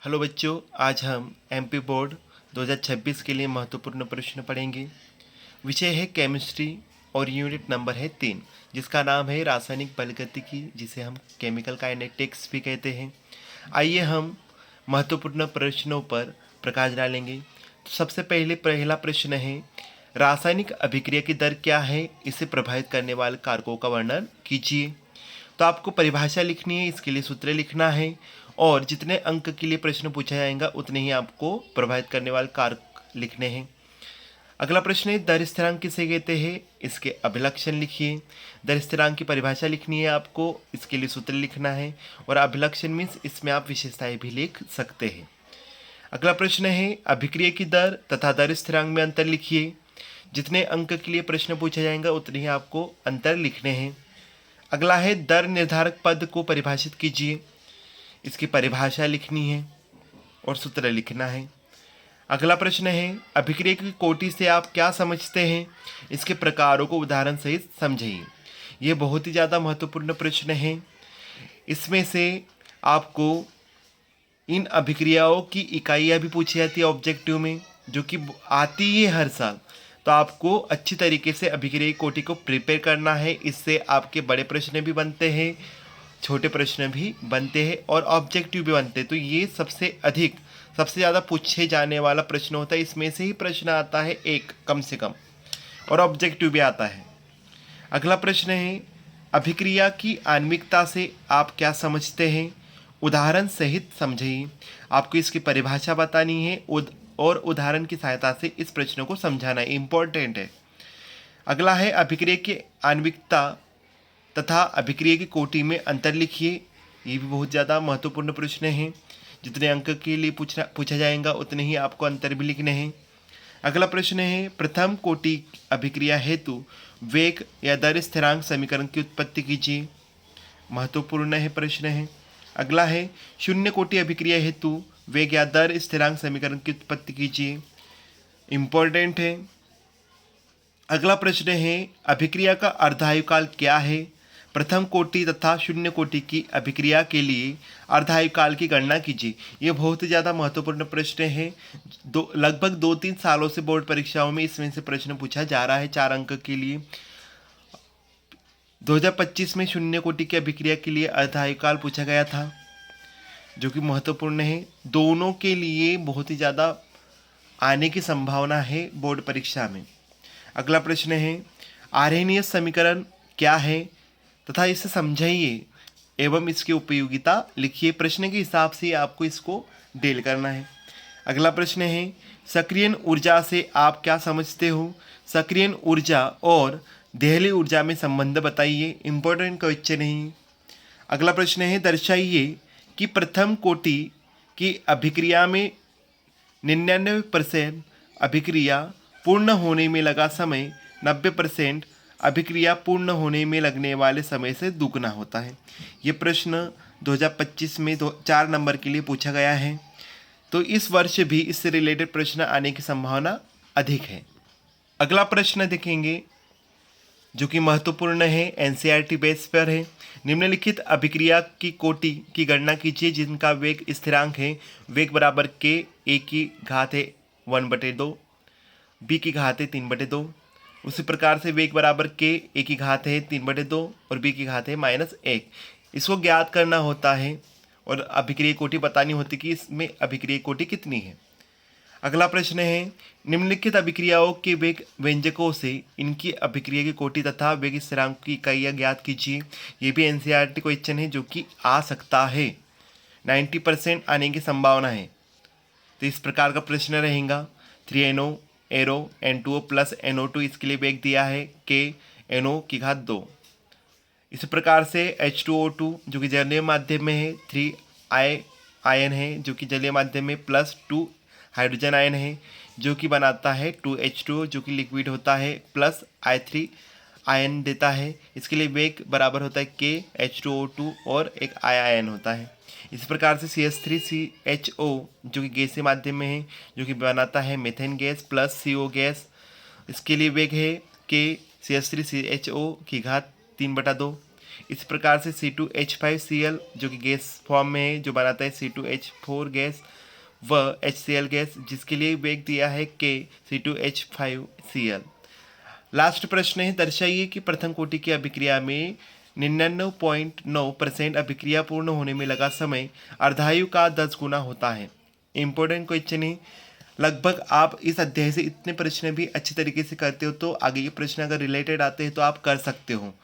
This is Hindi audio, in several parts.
हेलो बच्चों, आज हम एमपी बोर्ड 2026 के लिए महत्वपूर्ण प्रश्न पढ़ेंगे। विषय है केमिस्ट्री और यूनिट नंबर है 3, जिसका नाम है रासायनिक बलगतिकी, जिसे हम केमिकल काइनेटिक्स भी कहते हैं। आइए हम महत्वपूर्ण प्रश्नों पर प्रकाश डालेंगे। तो सबसे पहला प्रश्न है, रासायनिक अभिक्रिया की दर क्या है, इसे प्रभावित करने वाले कारकों का वर्णन कीजिए। तो आपको परिभाषा लिखनी है, इसके लिए सूत्र लिखना है और जितने अंक के लिए प्रश्न पूछा जाएगा उतने ही आपको प्रभावित करने वाले कारक लिखने हैं। अगला प्रश्न है, दर स्थिरांक किसे कहते हैं, इसके अभिलक्षण लिखिए। दर स्थिरांक की परिभाषा लिखनी है आपको, इसके लिए सूत्र लिखना है और अभिलक्षण मीन्स इसमें आप विशेषताएं भी लिख सकते हैं। अगला प्रश्न है, अभिक्रिया की दर तथा दर स्थिरांक में अंतर लिखिए। जितने अंक के लिए प्रश्न पूछा जाएगा उतने ही आपको अंतर लिखने हैं। अगला है, दर निर्धारक पद को परिभाषित कीजिए। इसकी परिभाषा लिखनी है और सूत्र लिखना है। अगला प्रश्न है, अभिक्रिया की कोटि से आप क्या समझते हैं, इसके प्रकारों को उदाहरण सहित समझिए। ये बहुत ही ज़्यादा महत्वपूर्ण प्रश्न है। इसमें से आपको इन अभिक्रियाओं की इकाइयाँ भी पूछी जाती है ऑब्जेक्टिव में, जो कि आती ही है हर साल। तो आपको अच्छी तरीके से अभिक्रिया की कोटि को प्रिपेयर करना है। इससे आपके बड़े प्रश्न भी बनते हैं, छोटे प्रश्न भी बनते हैं और ऑब्जेक्टिव भी बनते हैं। तो ये सबसे ज़्यादा पूछे जाने वाला प्रश्न होता है। इसमें से ही प्रश्न आता है एक कम से कम, और ऑब्जेक्टिव भी आता है। अगला प्रश्न है, अभिक्रिया की आणविकता से आप क्या समझते हैं, उदाहरण सहित समझिए। आपको इसकी परिभाषा बतानी है और उदाहरण की सहायता से इस प्रश्न को समझाना है, इम्पोर्टेंट है। अगला है, अभिक्रिया की आणविकता तथा अभिक्रिया की कोटि में अंतर लिखिए। ये भी बहुत ज़्यादा महत्वपूर्ण प्रश्न है। जितने अंक के लिए पूछा जाएगा उतने ही आपको अंतर भी लिखने हैं। अगला प्रश्न है, प्रथम कोटि अभिक्रिया हेतु वेग या दर स्थिरांक समीकरण की उत्पत्ति कीजिए। महत्वपूर्ण है प्रश्न है। अगला है, शून्य कोटि अभिक्रिया हेतु वेग या दर स्थिरांक समीकरण की उत्पत्ति कीजिए। इम्पोर्टेंट है। अगला प्रश्न है, अभिक्रिया का अर्धायुकाल क्या है। प्रथम कोटि तथा शून्य कोटि की अभिक्रिया के लिए अर्धायुकाल की गणना कीजिए। ये बहुत ही ज़्यादा महत्वपूर्ण प्रश्न है। लगभग 2-3 सालों से बोर्ड परीक्षाओं में इसमें से प्रश्न पूछा जा रहा है 4 अंक के लिए। 2025 में शून्य कोटि की अभिक्रिया के लिए अर्धायुकाल पूछा गया था, जो कि महत्वपूर्ण है। दोनों के लिए बहुत ही ज़्यादा आने की संभावना है बोर्ड परीक्षा में। अगला प्रश्न है, आर्हेनियस समीकरण क्या है तथा इसे समझाइए एवं इसकी उपयोगिता लिखिए। प्रश्न के हिसाब से आपको इसको डील करना है। अगला प्रश्न है, सक्रियण ऊर्जा से आप क्या समझते हो। सक्रियण ऊर्जा और देहली ऊर्जा में संबंध बताइए। इंपॉर्टेंट क्वेश्चन है। अगला प्रश्न है, दर्शाइए कि प्रथम कोटि की अभिक्रिया में 99% अभिक्रिया पूर्ण होने में लगा समय 90% अभिक्रिया पूर्ण होने में लगने वाले समय से दुगना होता है। ये प्रश्न 2025 में 4 नंबर के लिए पूछा गया है। तो इस वर्ष भी इससे रिलेटेड प्रश्न आने की संभावना अधिक है। अगला प्रश्न देखेंगे, जो कि महत्वपूर्ण है, एनसीईआरटी बेस पर है। निम्नलिखित अभिक्रिया की कोटि की गणना कीजिए जिनका वेग स्थिरांक है। वेग बराबर के, ए की घात है 1/2, बी की घात है 3/2। उसी प्रकार से वेग बराबर के, ए की घात है 3/2 और बी की घात है -1। इसको ज्ञात करना होता है और अभिक्रिया कोटि बतानी होती है कि इसमें अभिक्रिया कोटि कितनी है। अगला प्रश्न है, निम्नलिखित अभिक्रियाओं के वेग व्यंजकों से इनकी अभिक्रिया की कोटि तथा वेग स्थिरांक की इकाइयाँ ज्ञात कीजिए। ये भी एनसीईआरटी क्वेश्चन है, जो कि आ सकता है, 90% आने की संभावना है। तो इस प्रकार का प्रश्न रहेगा। 3NO arrow N2O plus NO2, इसके लिए वेग दिया है के NO की घात 2। इसी प्रकार से H2O2 जो कि जलीय माध्यम में है, 3I आयन है जो कि जलीय माध्यम में, +2 हाइड्रोजन आयन है जो कि बनाता है 2H2O जो कि लिक्विड होता है, प्लस I3 आयन देता है। इसके लिए वेग बराबर होता है के H2O2 और एक I आयन होता है। इस प्रकार से CH3CHO जो कि गैसीय माध्यम में है, जो कि बनाता है methane gas plus CO gas. इसके लिए वेग है के CH3CHO की घात 3/2। इस प्रकार से C2H5Cl जो कि गैस फॉर्म में है, जो बनाता है C2H4 गैस व HCl गैस, जिसके लिए वेग दिया है K C2H5Cl। लास्ट प्रश्न है, दर्शाइए कि प्रथम कोटि की अभिक्रिया में 99.9% अभिक्रिया पूर्ण होने में लगा समय अर्धायु का 10 गुना होता है। इम्पोर्टेंट क्वेश्चन है। लगभग आप इस अध्याय से इतने प्रश्न भी अच्छी तरीके से करते हो तो आगे के प्रश्न अगर रिलेटेड आते हैं तो आप कर सकते हो।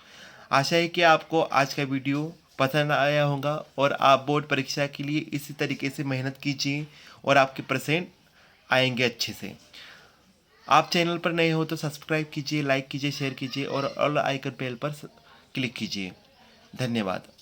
आशा है कि आपको आज का वीडियो पसंद आया होगा और आप बोर्ड परीक्षा के लिए इसी तरीके से मेहनत कीजिए और आपके परसेंट आएंगे अच्छे से। आप चैनल पर नए हो तो सब्सक्राइब कीजिए, लाइक कीजिए, शेयर कीजिए और ऑल आइकन बेल पर क्लिक कीजिए। धन्यवाद।